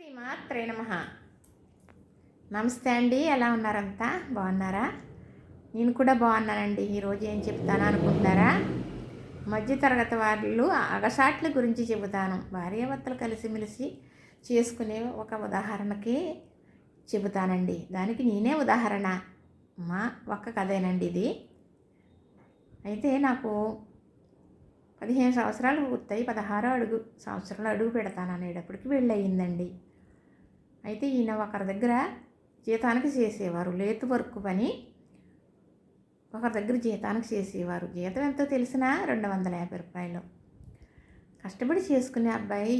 శ్రీమాత్రే నమః. నమస్తే అండి, ఎలా ఉన్నారంతా? బాగున్నారా? నేను కూడా బాగున్నానండి. ఈరోజు ఏం చెప్తాను అనుకుంటున్నారా? మధ్యతరగతి వాళ్ళు అగసాట్ల గురించి చెబుతాను. భార్యాభర్తలు కలిసిమెలిసి చేసుకునే ఒక ఉదాహరణకి చెబుతానండి. దానికి నేనే ఉదాహరణ. మా ఒక్క కథేనండి ఇది. అయితే నాకు 15 సంవత్సరాలు పూర్తయి 16వ సంవత్సరంలో అడుగు పెడతాను అనేటప్పటికి పెళ్ళయిందండి. అయితే ఈయన ఒకరి దగ్గర జీతానికి చేసేవారు, లేతు వర్క్ పని ఒకరి దగ్గర జీతానికి చేసేవారు. జీతం ఎంతో తెలిసినా 250 రూపాయలు. కష్టపడి చేసుకునే అబ్బాయి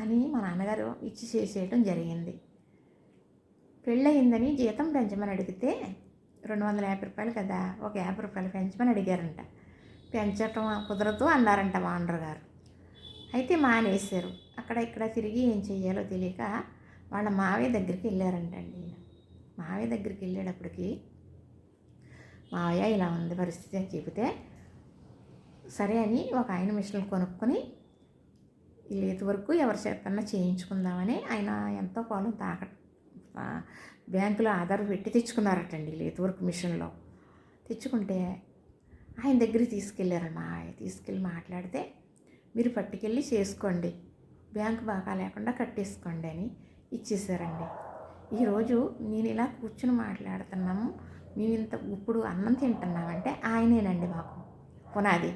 అని మా నాన్నగారు ఇచ్చి చేసేయటం జరిగింది. పెళ్ళయిందని జీతం పెంచమని అడిగితే 250 రూపాయలు కదా, ఒక 50 రూపాయలు పెంచమని అడిగారంట. పెంచటం కుదరదు అన్నారంట మా అన్నగారు గారు. అయితే మానేశారు. అక్కడ ఇక్కడ తిరిగి ఏం చెయ్యాలో తెలియక వాళ్ళ మావయ్య దగ్గరికి వెళ్ళారంటండి. మావయ్య దగ్గరికి వెళ్ళేటప్పటికి మావయ్య ఇలా ఉంది పరిస్థితి అని చెబితే సరే అని ఒక ఆయన మిషన్లు కొనుక్కొని ఈ లేతు వరకు ఎవరి చేతన్నా చేయించుకుందామని ఆయన ఎంతో పొలం బ్యాంకులో ఆధార్ పెట్టి తెచ్చుకున్నారటండి. లేతు వరకు మిషన్లో తెచ్చుకుంటే ఆయన దగ్గరికి తీసుకెళ్ళారు. మావయ్య తీసుకెళ్ళి మాట్లాడితే మీరు పట్టుకెళ్ళి చేసుకోండి, బ్యాంకు బాగా లేకుండా కట్టేసుకోండి అని ఇచ్చేసారండి. ఈరోజు నేను ఇలా కూర్చుని మాట్లాడుతున్నాము, మేము ఇంత ఇప్పుడు అన్నం తింటున్నామంటే ఆయనేనండి మాకు పునాది.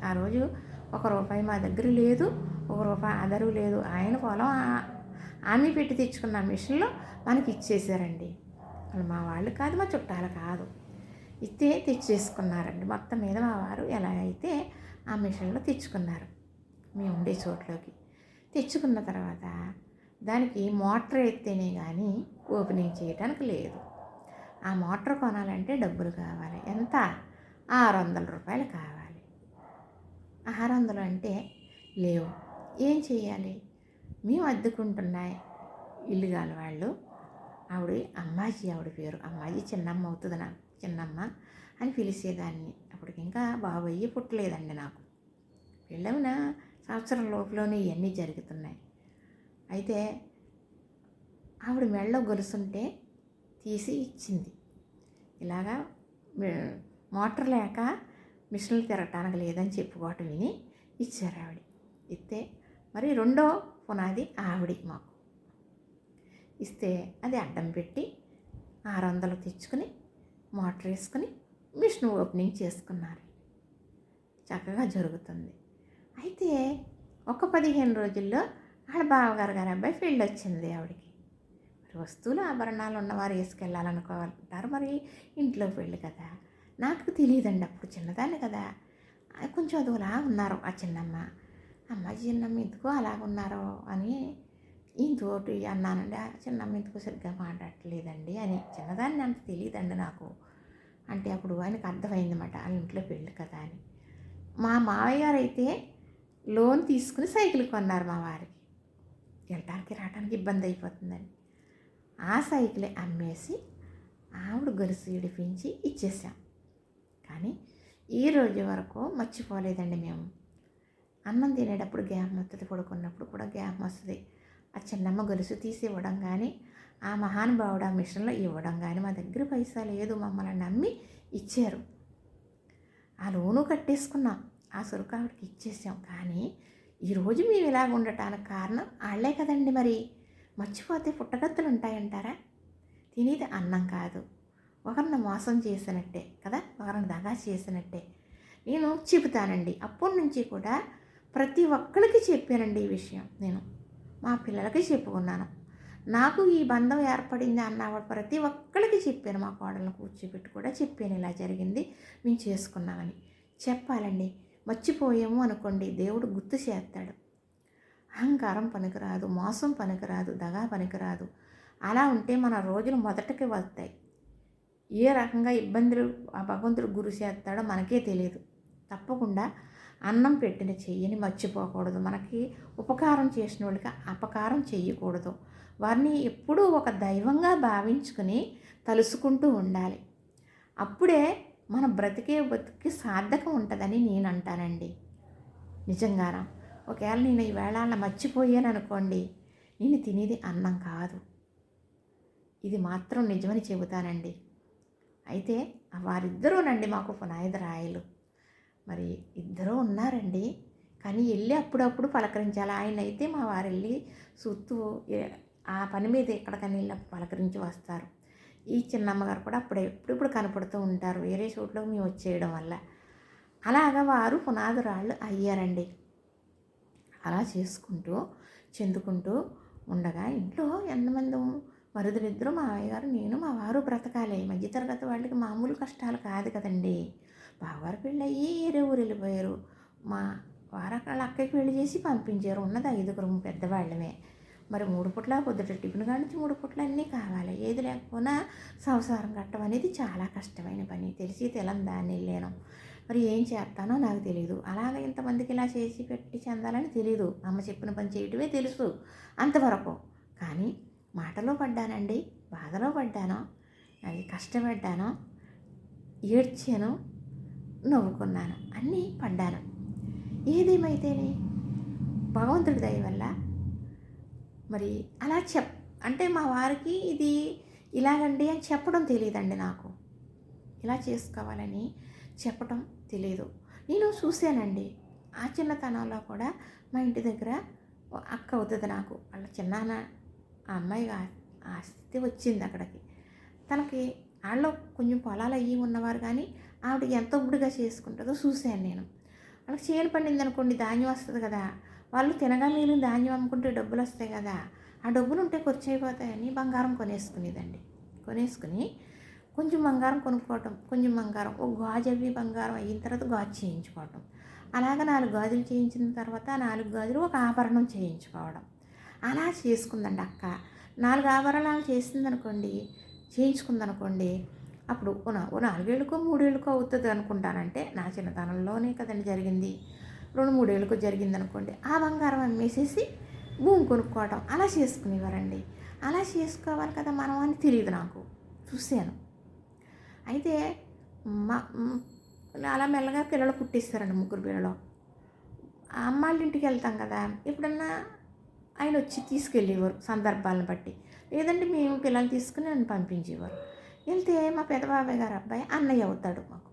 ఆ రోజు ₹1 మా దగ్గర లేదు, ₹1 ఆధారు లేదు. ఆయన పొలం ఆమె పెట్టి తెచ్చుకున్న మిషన్లో మనకి ఇచ్చేసారండి. వాళ్ళు మా వాళ్ళు కాదు, మా చుట్టాలు కాదు, ఇస్తే తెచ్చేసుకున్నారండి. మొత్తం మీద మా వారు ఎలాగైతే ఆ మిషన్లో తెచ్చుకున్నారు. మేము ఉండే చోట్లోకి తెచ్చుకున్న తర్వాత దానికి మోటార్ ఎత్తేనే కానీ ఓపెనింగ్ చేయడానికి లేదు. ఆ మోటార్ కొనాలంటే డబ్బులు కావాలి. ఎంత? ₹600 కావాలి. 600 అంటే లేవు. ఏం చేయాలి? మేము అద్దెకుంటున్నాయి ఇల్లు కాని వాళ్ళు. అమ్మాజీ, ఆవిడ పేరు అమ్మాజీ, చిన్నమ్మ అవుతుంది నాకు, చిన్నమ్మ అని పిలిచేదాన్ని. అప్పటికి ఇంకా బాబు అయ్యి పుట్టలేదండి నాకు. పెళ్ళైన సంవత్సరం లోపులోనే ఇవన్నీ జరుగుతున్నాయి. అయితే ఆవిడ మెడలో గొలుసుంటే తీసి ఇచ్చింది. ఇలాగా మోటార్ లేక మిషన్లు తిరగటానికి లేదని చెప్పుకోవటం విని ఇచ్చారు ఆవిడ. ఇస్తే మరి రెండో పునాది మాకు ఇస్తే అది అడ్డం పెట్టి 600 తెచ్చుకుని మోటార్ వేసుకుని మిషన్ ఓపెనింగ్ చేసుకున్నారు. చక్కగా జరుగుతుంది. అయితే ఒక 15 రోజుల్లో వాళ్ళ బావగారు గారి అబ్బాయి పెళ్ళి వచ్చింది ఆవిడకి. మరి వస్తువులు ఆభరణాలు ఉన్నవారు వేసుకెళ్ళాలనుకుంటారు. మరి ఇంట్లో పెళ్ళి కదా, నాకు తెలియదండి, అప్పుడు చిన్నదాన్ని కదా. కొంచెం అదోలా ఉన్నారు ఆ చిన్నమ్మ. చిన్నమ్మ ఎందుకో అలాగున్నారో అని ఈయనతోటి అన్నానండి. ఆ చిన్నమ్మ ఎందుకో సరిగ్గా మాట్లాడట్లేదండి అని. చిన్నదాన్ని అంత తెలియదండి నాకు అంటే. అప్పుడు ఆయనకు అర్థమైందన్నమాట, వాళ్ళ ఇంట్లో పెళ్ళి కదా అని. మా మావయ్య గారు అయితే లోన్ తీసుకుని సైకిల్ కొన్నారు మా వారికి. వెళ్ళటానికి రావడానికి ఇబ్బంది అయిపోతుందని ఆ సైకిలే అమ్మేసి ఆవిడ గొలుసు ఇడిపించి ఇచ్చేసాం. కానీ ఈ రోజు వరకు మర్చిపోలేదండి మేము. అన్నం తినేటప్పుడు గ్యాప్ వస్తుంది, పడుకున్నప్పుడు కూడా గ్యాప్ వస్తుంది. ఆ చిన్నమ్మ గొలుసు తీసి ఇవ్వడం కానీ, ఆ మహానుభావుడు ఆ మిషన్లో ఇవ్వడం కానీ, మా దగ్గర పైసా లేదు, మమ్మల్ని నమ్మి ఇచ్చారు. ఆ లోను కట్టేసుకున్నాం, ఆ సరుకు ఆవిడకి ఇచ్చేసాం. కానీ ఈరోజు మేము ఇలాగ ఉండటానికి కారణం వాళ్ళే కదండి. మరి మర్చిపోతే పుట్టగత్తులు ఉంటాయంటారా? తినేది అన్నం కాదు, ఒకరిని మోసం చేసినట్టే కదా, ఒకరిని దగా చేసినట్టే. నేను చెబుతానండి, అప్పటి నుంచి కూడా ప్రతి ఒక్కరికి చెప్పానండి ఈ విషయం. నేను మా పిల్లలకి చెప్పుకున్నాను. నాకు ఈ బంధం ఏర్పడింది అన్నవాడు ప్రతి ఒక్కరికి చెప్పాను. మా కోడలను కూర్చోబెట్టి కూడా చెప్పాను, ఇలా జరిగింది, మేము చేసుకున్నామని. చెప్పాలండి. మర్చిపోయాము అనుకోండి, దేవుడు గుర్తు చేస్తాడు. అహంకారం పనికిరాదు, మోసం పనికిరాదు, దగా పనికిరాదు. అలా ఉంటే మన రోజులు మొదటికి వస్తాయి. ఏ రకంగా ఇబ్బందులు ఆ భగవంతుడు గురి చేస్తాడో మనకే తెలియదు. తప్పకుండా అన్నం పెట్టిన చెయ్యిని మర్చిపోకూడదు. మనకి ఉపకారం చేసిన వాళ్ళకి అపకారం చేయకూడదు. వారిని ఎప్పుడూ ఒక దైవంగా భావించుకుని తలుసుకుంటూ ఉండాలి. అప్పుడే మన బతికి సార్థకం ఉంటుందని నేను అంటానండి. నిజంగానా? ఒకవేళ నేను ఈవేళ మర్చిపోయాను అనుకోండి, ఈయన తినేది అన్నం కాదు. ఇది మాత్రం నిజమని చెబుతానండి. అయితే వారిద్దరూనండి మాకు పునాదిరాయలు. మరి ఇద్దరూ ఉన్నారండి. కానీ వెళ్ళి అప్పుడప్పుడు పలకరించాలి. ఆయన అయితే మా వారు వెళ్ళి సుత్తు ఆ పని మీద ఎక్కడికని వెళ్ళి పలకరించి వస్తారు. ఈ చిన్నమ్మగారు కూడా ఎప్పుడిప్పుడు కనపడుతూ ఉంటారు వేరే చోట్ల మేము వచ్చేయడం వల్ల. అలాగా వారు పునాదురాళ్ళు అయ్యారండి. అలా చేసుకుంటూ చెందుకుంటూ ఉండగా ఇంట్లో ఎంతమంది మరుదులిద్దరూ, మా అయ్యగారు, నేను, మా వారు బ్రతకాలి. మధ్యతరగతి వాళ్ళకి మామూలు కష్టాలు కాదు కదండి. బావగారు పెళ్ళి అయ్యి వేరే ఊరు వెళ్ళిపోయారు. మా వారు అక్కడ అక్కకి పెళ్లి చేసి పంపించారు. ఉన్నది 5 పెద్దవాళ్ళమే. మరి 3 పూట్ల పొద్దుట టిఫిన్ కానించి 3 పూట్ల అన్నీ కావాలి. ఏది లేకపోయినా సంసారం కట్టడం అనేది చాలా కష్టమైన పని. తెలిసి తెలం దాన్ని వెళ్ళాను. మరి ఏం చేస్తానో నాకు తెలియదు. అలాగే ఇంతమందికి ఇలా చేసి పెట్టి చెందాలని తెలియదు. అమ్మ చెప్పిన పని చేయటమే తెలుసు అంతవరకు. కానీ మాటలో పడ్డానండి, బాధలో పడ్డాను, అది కష్టపడ్డాను, ఏడ్చాను, నవ్వుకున్నాను, అన్నీ పడ్డాను. ఏదేమైతేనే భగవంతుడి దయ వల్ల మరి అలా అంటే మా వారికి ఇది ఇలాగండి అని చెప్పడం తెలియదండి. నాకు ఇలా చేసుకోవాలని చెప్పడం తెలియదు. నేను చూశానండి. ఆ చిన్నతనంలో కూడా మా ఇంటి దగ్గర అక్క అవుతుంది నాకు. వాళ్ళ చిన్నాన్న ఆ అమ్మాయి ఆస్తి వచ్చింది అక్కడికి. తనకి వాళ్ళు కొంచెం పొలాలు అయ్యి ఉన్నవారు, కానీ ఆవిడ ఎంత ఉబ్బుడుగా చేసుకుంటుందో చూశాను నేను. వాళ్ళకి చేను పండింది అనుకోండి, ధాన్యం వస్తుంది కదా, వాళ్ళు తినగా మిగిలిన ధాన్యం అమ్ముకుంటే డబ్బులు వస్తాయి కదా, ఆ డబ్బులు ఉంటే ఖర్చు అయిపోతాయని బంగారం కొనేసుకునేదండి. కొనేసుకుని కొంచెం బంగారం కొనుక్కోవటం, కొంచెం బంగారం, ఒక గాజు అవి బంగారం అయిన తర్వాత గాజు చేయించుకోవటం. అలాగ 4 గాజులు చేయించిన తర్వాత 4 గాజులు ఒక ఆభరణం చేయించుకోవడం. అలా చేసుకుందండి అక్క. 4 ఆభరణాలు చేయించుకుందనుకోండి, అప్పుడు ఓ 4 ఏళ్ళకో 3 ఏళ్ళకో అవుతుంది అనుకుంటానంటే, నా చిన్నతనంలోనే కదండి జరిగింది. 2-3 ఏళ్ళకో జరిగింది అనుకోండి, ఆ బంగారం అమ్మేసేసి భూమి కొనుక్కోవటం అలా చేసుకునేవారండి. అలా చేసుకోవాలి కదా మనం అని తెలియదు నాకు. చూశాను. అయితే అలా మెల్లగా పిల్లలు పుట్టిస్తారండి, 3 పిల్లలు. అమ్మాళ్ళ ఇంటికి వెళ్తాం కదా, ఎప్పుడన్నా ఆయన వచ్చి తీసుకెళ్ళేవారు సందర్భాలను బట్టి, లేదంటే మేము పిల్లల్ని తీసుకుని నన్ను పంపించేవారు. వెళ్తే మా పెద్ద బాబాయ్ గారు అబ్బాయి అన్నయ్య అవుతాడు మాకు.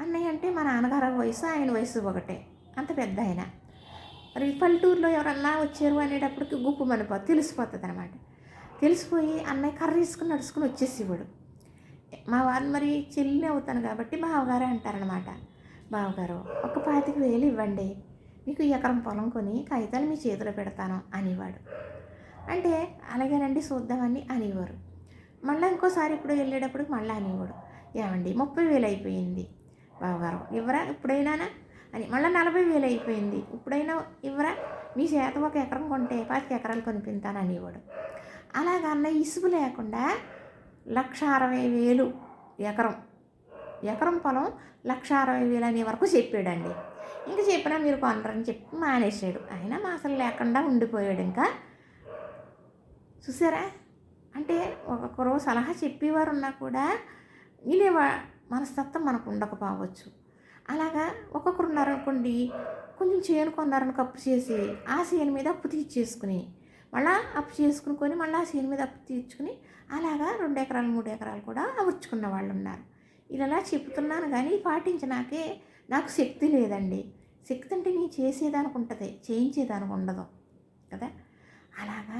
అన్నయ్య అంటే మా నాన్నగారు వయసు ఆయన వయసు ఒకటే, అంత పెద్ద ఆయన. మరి పల్లెటూరులో ఎవరన్నా వచ్చారు అనేటప్పటికి గుప్పు తెలిసిపోతుంది అనమాట. తెలిసిపోయి అన్నయ్య కర్ర తీసుకుని నడుచుకుని వచ్చేసేవాడు. మా వారు మరి చెల్లి అవుతాను కాబట్టి బావగారే అంటారనమాట. బావగారు ఒక 25,000 ఇవ్వండి, మీకు ఎకరం పొలం కొని కాగితాలు మీ చేతిలో పెడతాను అనేవాడు. అంటే అలాగేనండి చూద్దామని అనేవారు. మళ్ళీ ఇంకోసారి ఇప్పుడు వెళ్ళేటప్పుడు మళ్ళీ అనేవాడు, ఏమండి 30,000 అయిపోయింది బావగారు, ఇవ్వరా ఇప్పుడైనా అని. మళ్ళీ 40,000 అయిపోయింది, ఇప్పుడైనా ఇవ్వరా, మీ చేత ఒక ఎకరం కొంటే 25 ఎకరాలు కొనిపింతాను అనేవాడు. అలాగ అన్న ఇసుగు లేకుండా 1,60,000 ఎకరం పొలం 1,60,000 అనే వరకు చెప్పాడండి. ఇంకా చెప్పినా మీరు కొనరని చెప్పి మానేసాడు. అయినా మా అసలు లేకుండా ఉండిపోయాడు. ఇంకా చూసారా, అంటే ఒక్కొక్కరు సలహా చెప్పేవారు ఉన్నా కూడా వినే మనస్తత్వం మనకు ఉండకపోవచ్చు. అలాగా ఒక్కొక్కరు ఉన్నారనుకోండి, కొంచెం చేను కొన్నారని అప్పు చేసి ఆ చేను మీద అప్పు తీర్చేసుకుని మళ్ళీ అప్పు చేసుకుని మళ్ళీ ఆ చేను మీద అప్పు తీర్చుకుని అలాగా 2 ఎకరాలు 3 ఎకరాలు కూడా అమర్చుకున్న వాళ్ళు ఉన్నారు. ఇలా చెప్తున్నాను కానీ పాటించడానికే నాకు శక్తి లేదండి. శక్తి అంటే నేను చేసేదానికి ఉంటుంది, చేయించేదానికి ఉండదు కదా. అలాగా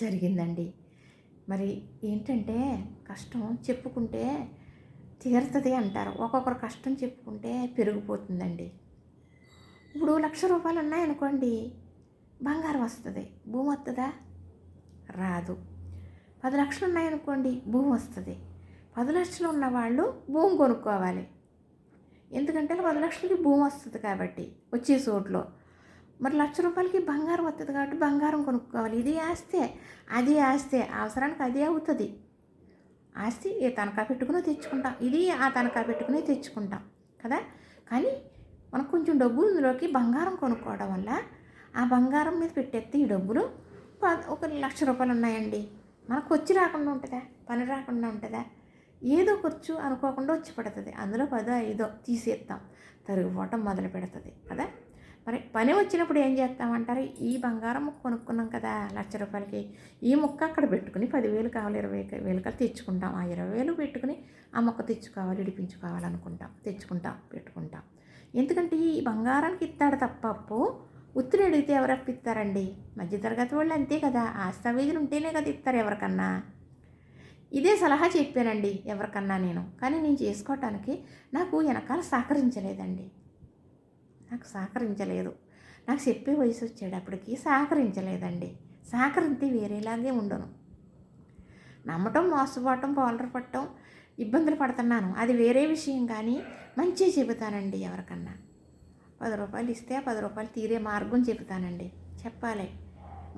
జరిగిందండి. మరి ఏంటంటే కష్టం చెప్పుకుంటే తీరుతుంది అంటారు. ఒక్కొక్కరు కష్టం చెప్పుకుంటే పెరిగిపోతుందండి. ఇప్పుడు 1,00,000 రూపాయలు ఉన్నాయనుకోండి, బంగారం వస్తుంది, భూమి వస్తుందా? రాదు. 10 లక్షలు ఉన్నాయనుకోండి, భూమి వస్తుంది. 10 లక్షలు ఉన్నవాళ్ళు భూమి కొనుక్కోవాలి. ఎందుకంటే 10 లక్షలకి భూమి వస్తుంది కాబట్టి వచ్చే చోట్లో. మరి 1,00,000 రూపాయలకి బంగారం వస్తుంది కాబట్టి బంగారం కొనుక్కోవాలి. ఇది ఆస్తే అది ఆస్తే, అవసరానికి అదే అవుతుంది. ఆస్తి ఏ తనఖా పెట్టుకుని తెచ్చుకుంటాం, ఇది ఆ తనఖా పెట్టుకుని తెచ్చుకుంటాం కదా. కానీ మనకు కొంచెం డబ్బులు ఇందులోకి బంగారం కొనుక్కోవడం వల్ల ఆ బంగారం మీద పెట్టేస్తే ఈ డబ్బులు 1,00,000 రూపాయలు ఉన్నాయండి, మనకు వచ్చి రాకుండా ఉంటుందా, పని రాకుండా ఉంటుందా, ఏదో ఖర్చు అనుకోకుండా వచ్చి పడుతుంది. అందులో 10, 5 తీసేస్తాం, తరిగిపోవటం మొదలు పెడుతుంది కదా. మరి పని వచ్చినప్పుడు ఏం చేస్తామంటారు? ఈ బంగారం ముక్క కొనుక్కున్నాం కదా రూ. 1,00,000, ఈ ముక్క అక్కడ పెట్టుకుని 10,000 కావాలి, 20,000 కావాలి తెచ్చుకుంటాం. ఆ 20,000 పెట్టుకుని ఆ మొక్క తెచ్చుకోవాలి, ఇడిపించుకోవాలనుకుంటాం, తెచ్చుకుంటాం, పెట్టుకుంటాం. ఎందుకంటే ఈ బంగారానికి ఇస్తాడు తప్ప అప్పు. ఉత్తిని అడిగితే ఎవరు అప్పు ఇస్తారండి? మధ్యతరగతి వాళ్ళు అంతే కదా, ఆస్తావీజులు ఉంటేనే కదా ఇస్తారు ఎవరికన్నా. ఇదే సలహా చెప్పానండి ఎవరికన్నా నేను, కానీ నేను చేసుకోవటానికి నాకు వెనకాల సహకరించలేదండి. నాకు సహకరించలేదు. నాకు చెప్పే వయసు వచ్చేటప్పటికి సహకరించలేదండి. సహకరిస్తే వేరేలాగే ఉండను. నమ్మటం, మోసపోవటం, పౌడర్ పట్టడం, ఇబ్బందులు పడుతున్నాను, అది వేరే విషయం. కానీ మంచి చెబుతానండి ఎవరికన్నా. రూ. 10 ఇస్తే ఆ రూ. 10 తీరే మార్గం చెబుతానండి. చెప్పాలి,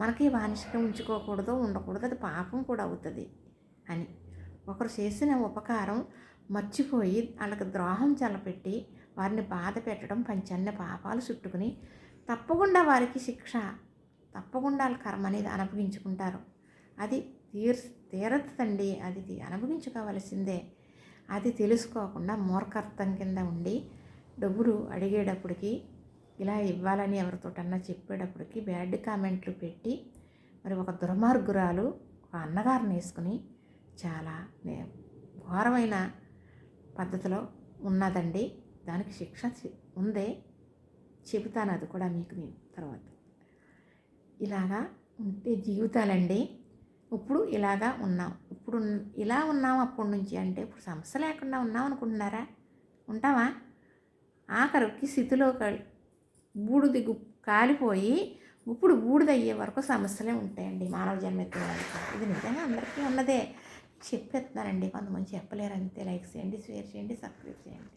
మనకి వానిషగా ఉంచుకోకూడదు, ఉండకూడదు, అది పాపం కూడా అవుతుంది అని. ఒకరు చేసిన ఉపకారం మర్చిపోయి వాళ్ళకి ద్రోహం చల్లపెట్టి వారిని బాధ పెట్టడం పంచన్న పాపాలు చుట్టుకుని తప్పకుండా వారికి శిక్ష, తప్పకుండా వాళ్ళ కర్మ అనేది అనుభవించుకుంటారు. అది తీరదండి, అది అనుభవించుకోవలసిందే. అది తెలుసుకోకుండా మూర్ఖత్వం కింద ఉండి డబ్బులు అడిగేటప్పటికి, ఇలా ఇవ్వాలని ఎవరితోటన్నా చెప్పేటప్పటికి బ్యాడ్ కామెంట్లు పెట్టి, మరి ఒక దుర్మార్గురాలు ఒక అన్నగారిని వేసుకుని చాలా ఘోరమైన పద్ధతిలో ఉన్నదండి. దానికి శిక్ష ఉందే, చెబుతాను అది కూడా మీకు నేను తర్వాత. ఇలాగా ఉంటే జీవితాలండి. ఇప్పుడు ఇలాగా ఉన్నాం, ఇప్పుడు ఇలా ఉన్నాం అప్పటి నుంచి. అంటే ఇప్పుడు సమస్య లేకుండా ఉన్నాం అనుకుంటున్నారా? ఉంటామా? ఆఖరికి స్థితిలో బూడిది కాలిపోయి ఇప్పుడు బూడిదయ్యే వరకు సమస్యలే ఉంటాయండి మానవ జన్మ ఎత్తిన వాళ్ళకి. ఇది నిజంగా అందరికీ ఉన్నదే చెప్పేస్తున్నానండి. కొంతమంది చెప్పలేరు అంతే. లైక్ చేయండి, షేర్ చేయండి, సబ్స్క్రైబ్ చేయండి.